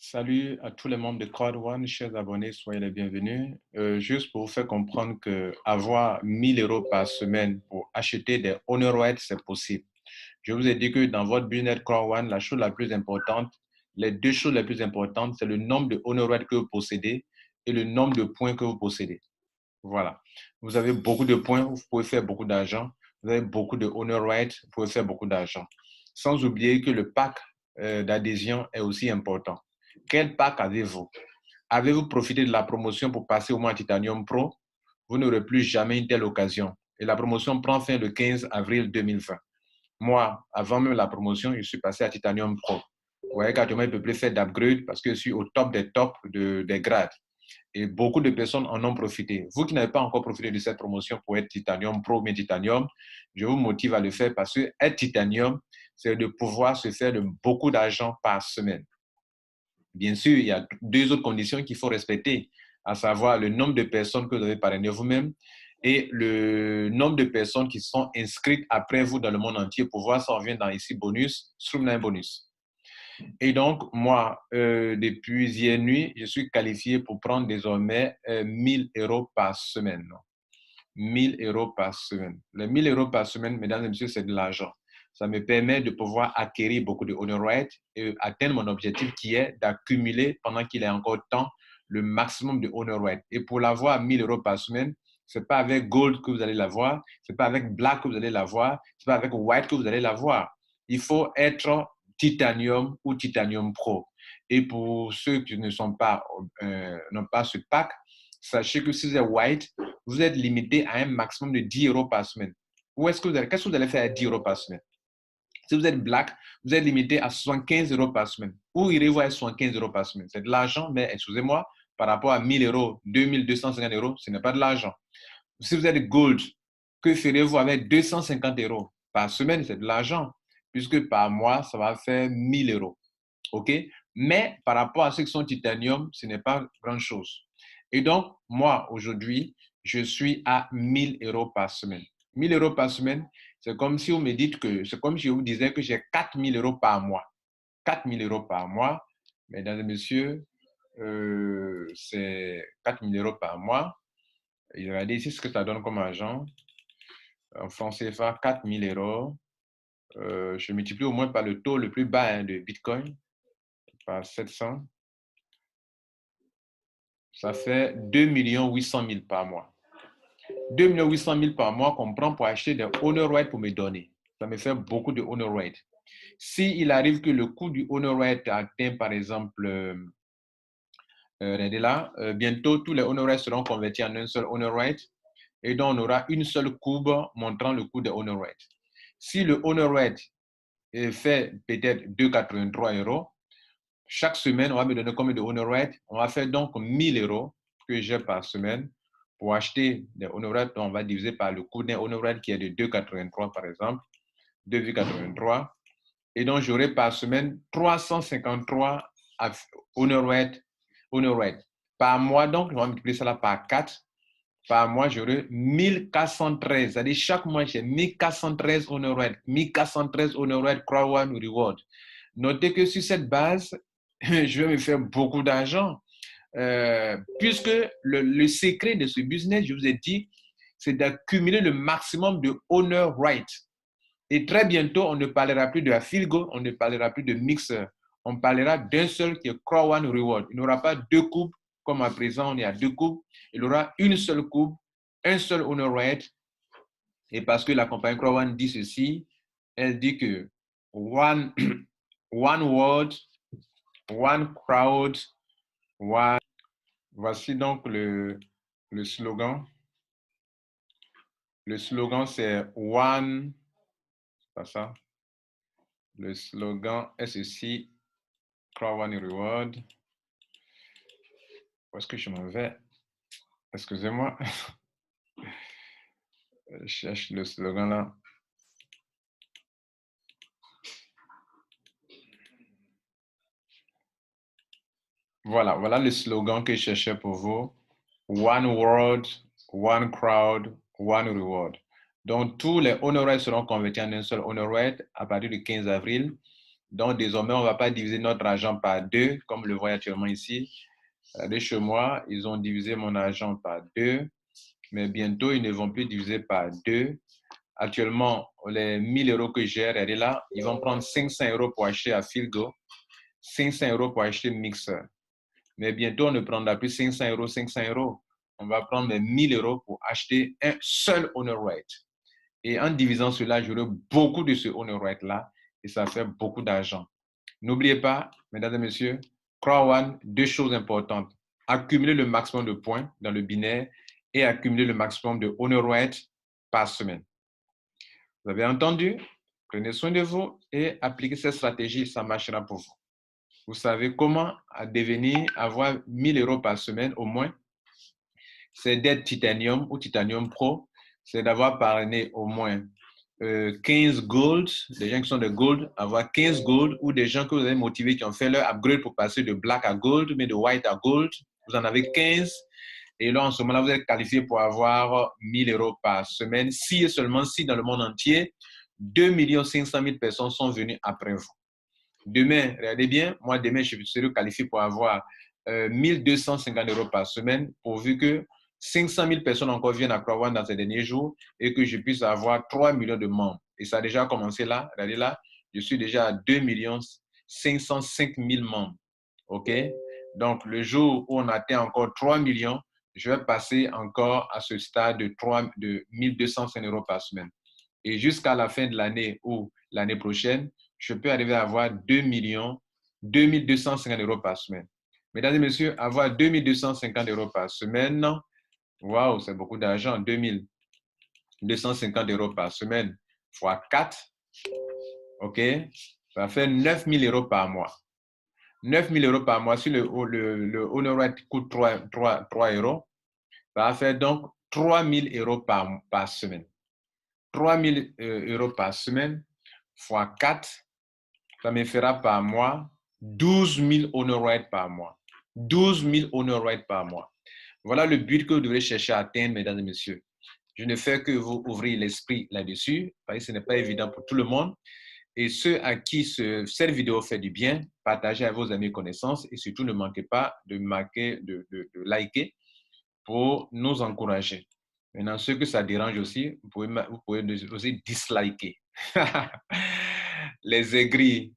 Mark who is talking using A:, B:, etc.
A: Salut à tous les membres de Crowd One, chers abonnés, soyez les bienvenus. Juste pour vous faire comprendre que avoir 1000 euros par semaine pour acheter des honor rights, c'est possible. Je vous ai dit que dans votre business Crowd One, la chose la plus importante, les deux choses les plus importantes, c'est le nombre de honor rights que vous possédez et le nombre de points que vous possédez. Voilà. Vous avez beaucoup de points, vous pouvez faire beaucoup d'argent. Vous avez beaucoup de honor rights, vous pouvez faire beaucoup d'argent. Sans oublier que le pack d'adhésion est aussi important. Quel pack avez-vous? Avez-vous profité de la promotion pour passer au moins Titanium Pro? Vous n'aurez plus jamais une telle occasion. Et la promotion prend fin le 15 avril 2020. Moi, avant même la promotion, je suis passé à Titanium Pro. Vous voyez qu'actuellement, je ne peux plus faire d'upgrade parce que je suis au top des tops des grades. Et beaucoup de personnes en ont profité. Vous qui n'avez pas encore profité de cette promotion pour être Titanium Pro, mais Titanium, je vous motive à le faire parce que être Titanium, c'est de pouvoir se faire de beaucoup d'argent par semaine. Bien sûr, il y a deux autres conditions qu'il faut respecter, à savoir le nombre de personnes que vous avez parrainées vous-même et le nombre de personnes qui sont inscrites après vous dans le monde entier pour voir ça revient dans ici bonus, Streamline bonus. Et donc, moi, depuis hier nuit, je suis qualifié pour prendre désormais 1000 euros par semaine. 1000 euros par semaine. Les 1000 euros par semaine, mesdames et messieurs, c'est de l'argent. Ça me permet de pouvoir acquérir beaucoup de honor rights et atteindre mon objectif qui est d'accumuler pendant qu'il est encore temps le maximum de honor rights. Et pour l'avoir à 1000 euros par semaine, ce n'est pas avec gold que vous allez l'avoir, ce n'est pas avec black que vous allez l'avoir, ce n'est pas avec white que vous allez l'avoir. Il faut être titanium ou titanium pro. Et pour ceux qui ne sont pas, n'ont pas ce pack, sachez que si vous êtes white, vous êtes limité à un maximum de 10 euros par semaine. Qu'est-ce que vous allez faire à 10 euros par semaine? Si vous êtes black, vous êtes limité à 75 euros par semaine. Où irez-vous à 75 euros par semaine? C'est de l'argent, mais excusez-moi, par rapport à 1000 euros, 2250 euros, ce n'est pas de l'argent. Si vous êtes gold, que ferez-vous avec 250 euros par semaine? C'est de l'argent, puisque par mois, ça va faire 1000 euros. OK? Mais par rapport à ceux qui sont titanium, ce n'est pas grand-chose. Et donc, moi, aujourd'hui, je suis à 1000 euros par semaine. 1000 euros par semaine, c'est comme si vous me dites que, c'est comme si je vous disais que j'ai 4000 euros par mois. 4000 euros par mois, mesdames et messieurs, c'est 4000 euros par mois. Et regardez ici ce que ça donne comme argent. En francs CFA, 4000 euros. Je multiplie au moins par le taux le plus bas de Bitcoin, par 700. Ça fait 2 800 000 par mois. 2 800 000 par mois qu'on prend pour acheter des honor rights pour me donner. Ça me fait beaucoup de honor rights. S'il arrive que le coût du honor right atteint, par exemple, bientôt tous les honor rights seront convertis en un seul honor right et donc on aura une seule courbe montrant le coût des honor rights. Si le honor right fait peut-être 2,83 euros, chaque semaine, on va me donner combien de honor rights? On va faire donc 1000 euros que j'ai par semaine pour acheter des honor rights. On va diviser par le coût d'un honor right qui est de 2,83 par exemple, 2,83. Et donc, j'aurai par semaine 353 honor rights. Par mois, donc, on va multiplier ça par 4. Par mois, j'aurai 1413. C'est-à-dire, chaque mois, j'ai 1413 honor rights. 1413 honor rights, Crowd One Reward. Notez que sur cette base, je vais me faire beaucoup d'argent. Puisque le secret de ce business, je vous ai dit, c'est d'accumuler le maximum de honor rights. Et très bientôt, on ne parlera plus de Affiligo, on ne parlera plus de Mixer. On parlera d'un seul qui est Crowd One Reward. Il n'y aura pas deux coupes comme à présent, on est à deux coupes. Il y aura une seule coupe, un seul honor right. Et parce que la compagnie Crowd One dit ceci, elle dit que one word, one crowd, one. Voici donc le slogan. Le slogan, c'est one. C'est pas ça. Le slogan est ceci. Crowd One Reward. Où est-ce que je m'en vais? Excusez-moi. Je cherche le slogan là. Voilà le slogan que je cherchais pour vous. One World, One Crowd, One Reward. Donc, tous les honor rights seront convertis en un seul honor right à partir du 15 avril. Donc, désormais, on ne va pas diviser notre argent par 2, comme le voyez actuellement ici. Regardez chez moi, ils ont divisé mon argent par 2, mais bientôt, ils ne vont plus diviser par 2. Actuellement, les 1000 euros que j'ai, regardez là, ils vont prendre 500 euros pour acheter à Filgo, 500 euros pour acheter mixeur. Mais bientôt, on ne prendra plus 500 euros, 500 euros. On va prendre les 1000 euros pour acheter un seul honor right. Et en divisant cela, j'aurai beaucoup de ce honor right-là et ça fait beaucoup d'argent. N'oubliez pas, mesdames et messieurs, Crowd 1, 2 choses importantes. Accumuler le maximum de points dans le binaire et accumuler le maximum de honor right par semaine. Vous avez entendu? Prenez soin de vous et appliquez cette stratégie, ça marchera pour vous. Vous savez comment avoir 1000 euros par semaine au moins. C'est d'être Titanium ou Titanium Pro. C'est d'avoir parrainé au moins 15 gold, des gens qui sont de gold, avoir 15 gold ou des gens que vous avez motivés qui ont fait leur upgrade pour passer de black à gold, mais de white à gold. Vous en avez 15. Et là, en ce moment-là, vous êtes qualifié pour avoir 1000 euros par semaine. Si et seulement si dans le monde entier, 2 500 000 personnes sont venues après vous. Demain, regardez bien, moi demain, je serai qualifié pour avoir 1250 euros par semaine, pourvu que 500 000 personnes encore viennent à Crowd dans ces derniers jours et que je puisse avoir 3 millions de membres. Et ça a déjà commencé là, regardez là, je suis déjà à 2 505 000 membres. OK? Donc, le jour où on atteint encore 3 millions, je vais passer encore à ce stade de 1205 euros par semaine. Et jusqu'à la fin de l'année ou l'année prochaine, je peux arriver à avoir 2250 euros par semaine. Mesdames et messieurs, avoir 2250 euros par semaine, waouh, c'est beaucoup d'argent. 2250 euros par semaine fois 4, OK, ça fait 9000 euros par mois. 9000 euros par mois, si le honor right coûte 3 euros, ça va faire donc 3000 euros par semaine. 3000 euros par semaine fois 4, ça me fera par mois 12 000 honor right par mois. 12 000 honor right par mois. Voilà le but que vous devrez chercher à atteindre, mesdames et messieurs. Je ne fais que vous ouvrir l'esprit là-dessus, parce que ce n'est pas évident pour tout le monde. Et ceux à qui cette vidéo fait du bien, partagez à vos amis et connaissances et surtout ne manquez pas de liker pour nous encourager. Maintenant, ceux que ça dérange aussi, vous pouvez aussi disliker. Les aigris,